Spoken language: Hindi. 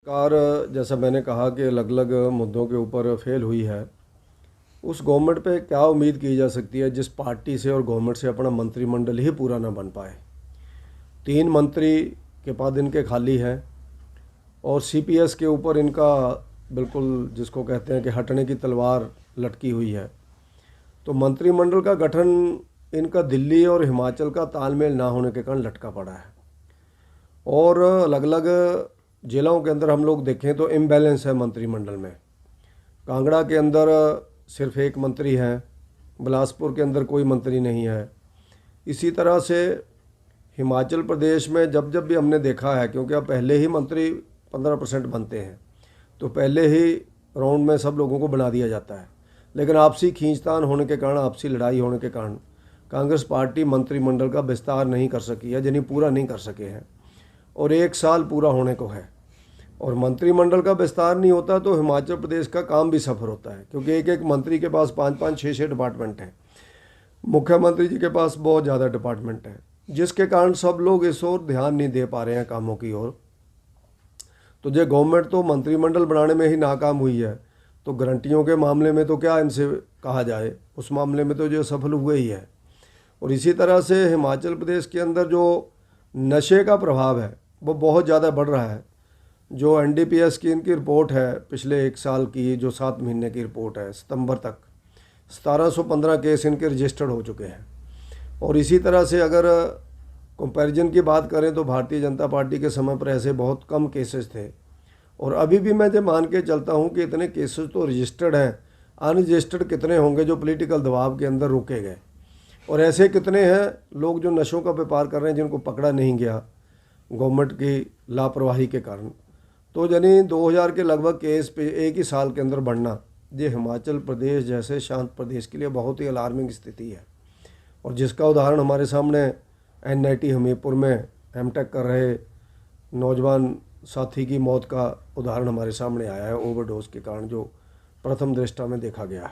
सरकार जैसा मैंने कहा कि अलग अलग मुद्दों के ऊपर फेल हुई है। उस गवर्नमेंट पे क्या उम्मीद की जा सकती है जिस पार्टी से और गवर्नमेंट से अपना मंत्रिमंडल ही पूरा ना बन पाए। 3 मंत्री के पद इनके खाली हैं और सीपीएस के ऊपर इनका बिल्कुल जिसको कहते हैं कि हटने की तलवार लटकी हुई है। तो मंत्रिमंडल का गठन इनका दिल्ली और हिमाचल का तालमेल ना होने के कारण लटका पड़ा है। और अलग अलग जिलों के अंदर हम लोग देखें तो इम्बैलेंस है मंत्रिमंडल में। कांगड़ा के अंदर सिर्फ एक मंत्री है, बिलासपुर के अंदर कोई मंत्री नहीं है। इसी तरह से हिमाचल प्रदेश में जब जब भी हमने देखा है, क्योंकि अब पहले ही मंत्री 15% बनते हैं तो पहले ही राउंड में सब लोगों को बना दिया जाता है, लेकिन आपसी खींचतान होने के कारण, आपसी लड़ाई होने के कारण कांग्रेस पार्टी मंत्रिमंडल का विस्तार नहीं कर सकी है, यानी पूरा नहीं कर सके हैं। और 1 साल पूरा होने को है और मंत्रिमंडल का विस्तार नहीं होता तो हिमाचल प्रदेश का काम भी सफ़र होता है, क्योंकि एक एक मंत्री के पास 5-5, 6-6 डिपार्टमेंट हैं। मुख्यमंत्री जी के पास बहुत ज़्यादा डिपार्टमेंट हैं, जिसके कारण सब लोग इस ओर ध्यान नहीं दे पा रहे हैं कामों की ओर। तो जो गवर्नमेंट तो मंत्रिमंडल बनाने में ही नाकाम हुई है, तो गारंटियों के मामले में तो क्या इनसे कहा जाए, उस मामले में तो जो सफल हुए ही है। और इसी तरह से हिमाचल प्रदेश के अंदर जो नशे का प्रभाव है वो बहुत ज़्यादा बढ़ रहा है। जो एनडीपीएस की इनकी रिपोर्ट है पिछले 1 साल की, जो 7 महीने की रिपोर्ट है, सितंबर तक 1715 केस इनके रजिस्टर्ड हो चुके हैं। और इसी तरह से अगर कंपैरिजन की बात करें तो भारतीय जनता पार्टी के समय पर ऐसे बहुत कम केसेस थे। और अभी भी मैं जो मान के चलता हूँ कि इतने केसेस तो रजिस्टर्ड हैं, अनरजिस्टर्ड कितने होंगे जो पॉलिटिकल दबाव के अंदर रोके गए। और ऐसे कितने हैं लोग जो नशों का व्यापार कर रहे हैं जिनको पकड़ा नहीं गया गवर्नमेंट की लापरवाही के कारण। तो यानी 2000 के लगभग केस पे एक ही साल के अंदर बढ़ना, ये हिमाचल प्रदेश जैसे शांत प्रदेश के लिए बहुत ही अलार्मिंग स्थिति है। और जिसका उदाहरण हमारे सामने एनआईटी हमीरपुर में एमटेक कर रहे नौजवान साथी की मौत का उदाहरण हमारे सामने आया है, ओवरडोज के कारण, जो प्रथम दृष्टया में देखा गया है।